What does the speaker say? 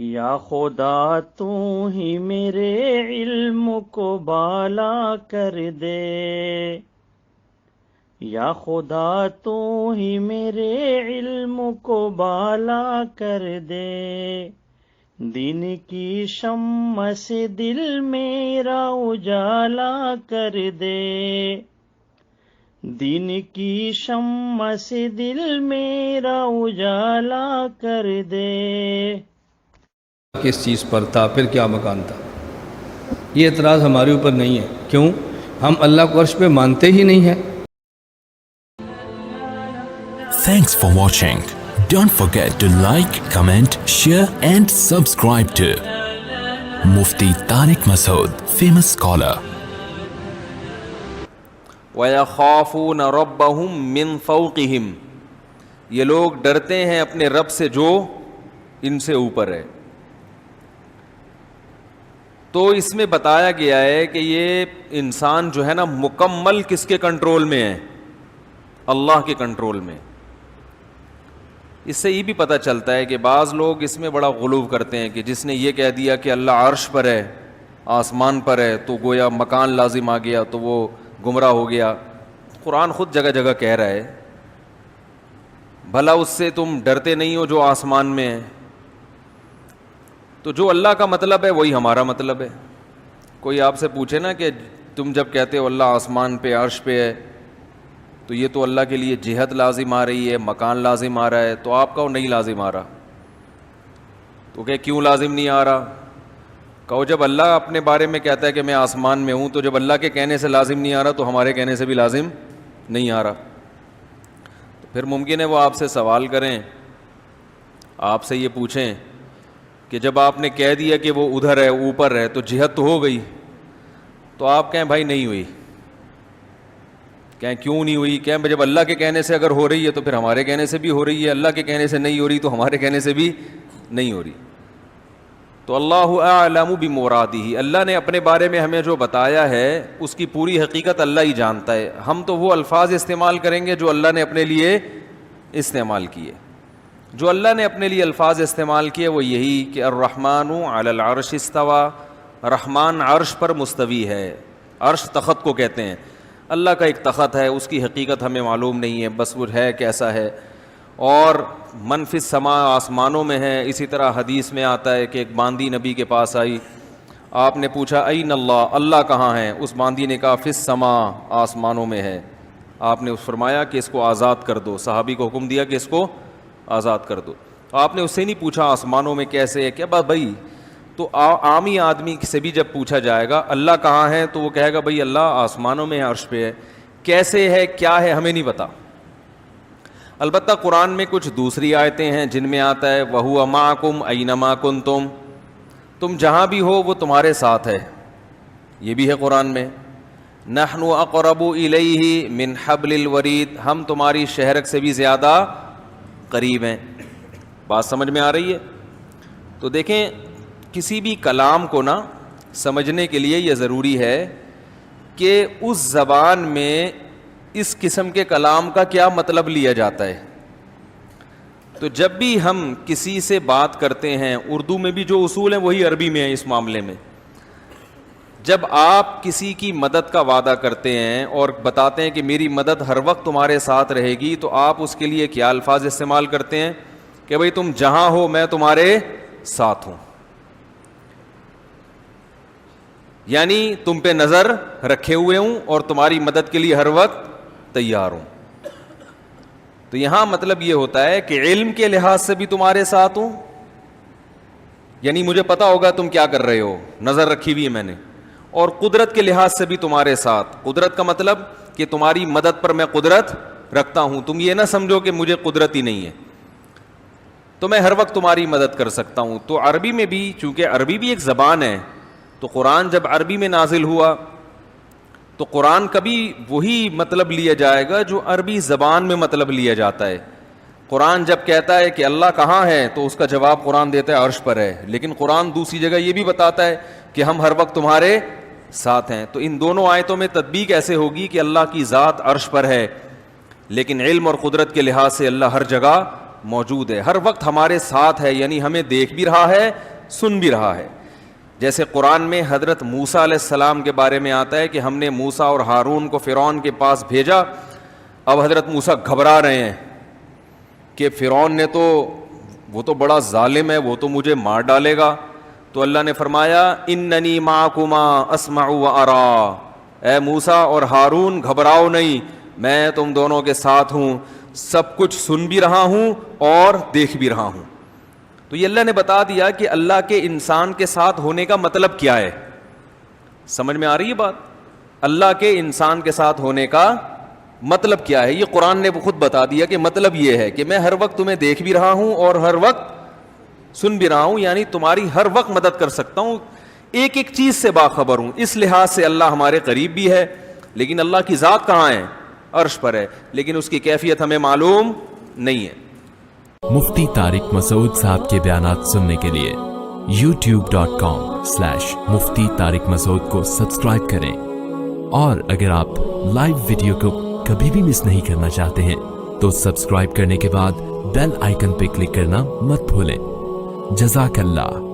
یا خدا تو ہی میرے علم کو بالا کر دے، یا خدا تو ہی میرے علم کو بالا کر دے، دین کی شمع سے دل میرا اجالا کر دے، دین کی شمع سے دل میرا اجالا کر دے۔ کس چیز پر تھا، پھر کیا مکان تھا؟ یہ اعتراض ہمارے اوپر نہیں ہے۔ کیوں؟ ہم اللہ کو عرش پہ مانتے ہی نہیں ہیں۔ Thanks for watching. Don't forget to like, comment, share and subscribe to Mufti Tariq Masood, famous scholar. وَيَخَافُونَ رَبَّهُم مِّن فَوْقِهِمْ، یہ لوگ ڈرتے ہیں اپنے رب سے جو ان سے اوپر ہے۔ تو اس میں بتایا گیا ہے کہ یہ انسان جو ہے نا مکمل کس کے کنٹرول میں ہے؟ اللہ کے کنٹرول میں۔ اس سے یہ بھی پتہ چلتا ہے کہ بعض لوگ اس میں بڑا غلو کرتے ہیں کہ جس نے یہ کہہ دیا کہ اللہ عرش پر ہے، آسمان پر ہے، تو گویا مکان لازم آ گیا تو وہ گمراہ ہو گیا۔ قرآن خود جگہ جگہ کہہ رہا ہے بھلا اس سے تم ڈرتے نہیں ہو جو آسمان میں ہے؟ تو جو اللہ کا مطلب ہے وہی ہمارا مطلب ہے۔ کوئی آپ سے پوچھے نا کہ تم جب کہتے ہو اللہ آسمان پہ عرش پہ ہے تو یہ تو اللہ کے لیے جہت لازم آ رہی ہے، مکان لازم آ رہا ہے، تو آپ کہو نہیں لازم آ رہا۔ تو کہ کیوں لازم نہیں آ رہا؟ کہو جب اللہ اپنے بارے میں کہتا ہے کہ میں آسمان میں ہوں، تو جب اللہ کے کہنے سے لازم نہیں آ رہا تو ہمارے کہنے سے بھی لازم نہیں آ رہا۔ تو پھر ممکن ہے وہ آپ سے سوال کریں، آپ سے یہ پوچھیں کہ جب آپ نے کہہ دیا کہ وہ ادھر ہے، اوپر ہے، تو جہت تو ہو گئی، تو آپ کہیں بھائی نہیں ہوئی۔ کہیں کیوں نہیں ہوئی؟ کہیں جب اللہ کے کہنے سے اگر ہو رہی ہے تو پھر ہمارے کہنے سے بھی ہو رہی ہے، اللہ کے کہنے سے نہیں ہو رہی تو ہمارے کہنے سے بھی نہیں ہو رہی۔ تو اللہ اعلم بمرادہ، اللہ نے اپنے بارے میں ہمیں جو بتایا ہے اس کی پوری حقیقت اللہ ہی جانتا ہے۔ ہم تو وہ الفاظ استعمال کریں گے جو اللہ نے اپنے لیے استعمال کیے۔ جو اللہ نے اپنے لیے الفاظ استعمال کیے وہ یہی کہ الرحمن علی العرش استوى، رحمان عرش پر مستوی ہے۔ عرش تخت کو کہتے ہیں، اللہ کا ایک تخت ہے، اس کی حقیقت ہمیں معلوم نہیں ہے، بس وہ ہے کیسا ہے۔ اور من فی السماء، آسمانوں میں ہے۔ اسی طرح حدیث میں آتا ہے کہ ایک باندی نبی کے پاس آئی، آپ نے پوچھا این اللہ، اللہ کہاں ہے؟ اس باندی نے کہا فی السماء، آسمانوں میں ہے۔ آپ نے فرمایا کہ اس کو آزاد کر دو، صحابی کو حکم دیا کہ اس کو آزاد کر دو۔ آپ نے اس سے نہیں پوچھا آسمانوں میں کیسے ہے، کیا بات بھائی؟ تو عامی آدمی سے بھی جب پوچھا جائے گا اللہ کہاں ہے تو وہ کہے گا بھائی اللہ آسمانوں میں ہے، عرش پہ ہے۔ کیسے ہے، کیا ہے، ہمیں نہیں پتا۔ البتہ قرآن میں کچھ دوسری آیتیں ہیں جن میں آتا ہے وَهُوَ مَعَكُمْ أَيْنَمَا كُنْتُمْ، تم جہاں بھی ہو وہ تمہارے ساتھ ہے، یہ بھی ہے قرآن میں۔ نَحْنُ أَقْرَبُ إِلَيْهِ مِنْ حَبْلِ الْوَرِيدِ، ہم تمہاری شہرک سے بھی زیادہ قریب ہیں۔ بات سمجھ میں آ رہی ہے؟ تو دیکھیں کسی بھی کلام کو نا سمجھنے کے لیے یہ ضروری ہے کہ اس زبان میں اس قسم کے کلام کا کیا مطلب لیا جاتا ہے۔ تو جب بھی ہم کسی سے بات کرتے ہیں، اردو میں بھی جو اصول ہیں وہی عربی میں ہیں اس معاملے میں۔ جب آپ کسی کی مدد کا وعدہ کرتے ہیں اور بتاتے ہیں کہ میری مدد ہر وقت تمہارے ساتھ رہے گی، تو آپ اس کے لیے کیا الفاظ استعمال کرتے ہیں کہ بھئی تم جہاں ہو میں تمہارے ساتھ ہوں، یعنی تم پہ نظر رکھے ہوئے ہوں اور تمہاری مدد کے لیے ہر وقت تیار ہوں۔ تو یہاں مطلب یہ ہوتا ہے کہ علم کے لحاظ سے بھی تمہارے ساتھ ہوں، یعنی مجھے پتا ہوگا تم کیا کر رہے ہو، نظر رکھی ہوئی ہے میں نے، اور قدرت کے لحاظ سے بھی تمہارے ساتھ۔ قدرت کا مطلب کہ تمہاری مدد پر میں قدرت رکھتا ہوں، تم یہ نہ سمجھو کہ مجھے قدرت ہی نہیں ہے، تو میں ہر وقت تمہاری مدد کر سکتا ہوں۔ تو عربی میں بھی، چونکہ عربی بھی ایک زبان ہے، تو قرآن جب عربی میں نازل ہوا تو قرآن کا بھی وہی مطلب لیا جائے گا جو عربی زبان میں مطلب لیا جاتا ہے۔ قرآن جب کہتا ہے کہ اللہ کہاں ہے تو اس کا جواب قرآن دیتا ہے عرش پر ہے، لیکن قرآن دوسری جگہ یہ بھی بتاتا ہے کہ ہم ہر وقت تمہارے ساتھ ہیں۔ تو ان دونوں آیتوں میں تطبیق ایسے ہوگی کہ اللہ کی ذات عرش پر ہے، لیکن علم اور قدرت کے لحاظ سے اللہ ہر جگہ موجود ہے، ہر وقت ہمارے ساتھ ہے، یعنی ہمیں دیکھ بھی رہا ہے، سن بھی رہا ہے. جیسے قرآن میں حضرت موسیٰ علیہ السلام کے بارے میں آتا ہے کہ ہم نے موسیٰ اور ہارون کو فرعون کے پاس بھیجا. اب حضرت موسیٰ گھبرا رہے ہیں کہ فرعون نے تو وہ تو بڑا ظالم ہے, وہ تو مجھے مار ڈالے گا. تو اللہ نے فرمایا اننی معکما اسمع و ارا, اے موسیٰ اور ہارون گھبراؤ نہیں, میں تم دونوں کے ساتھ ہوں, سب کچھ سن بھی رہا ہوں اور دیکھ بھی رہا ہوں. تو یہ اللہ نے بتا دیا کہ اللہ کے انسان کے ساتھ ہونے کا مطلب کیا ہے. سمجھ میں آ رہی ہے بات؟ اللہ کے انسان کے ساتھ ہونے کا مطلب کیا ہے, یہ قرآن نے خود بتا دیا کہ مطلب یہ ہے کہ میں ہر وقت تمہیں دیکھ بھی رہا ہوں اور ہر وقت سن بھی رہا ہوں, یعنی تمہاری ہر وقت مدد کر سکتا ہوں, ایک ایک چیز سے باخبر ہوں. اس لحاظ سے اللہ ہمارے قریب بھی ہے, لیکن اللہ کی ذات کہاں ہے؟ عرش پر ہے, لیکن اس کی کیفیت ہمیں معلوم نہیں ہے. مفتی طارق مسعود صاحب کے بیانات سننے کے لیے youtube.com/مفتی طارق مسعود کو سبسکرائب کریں, اور اگر آپ لائیو ویڈیو کو کبھی بھی مس نہیں کرنا چاہتے ہیں تو سبسکرائب کرنے کے بعد بیل آئیکن پہ کلک کرنا مت بھولیں. جزاک اللہ.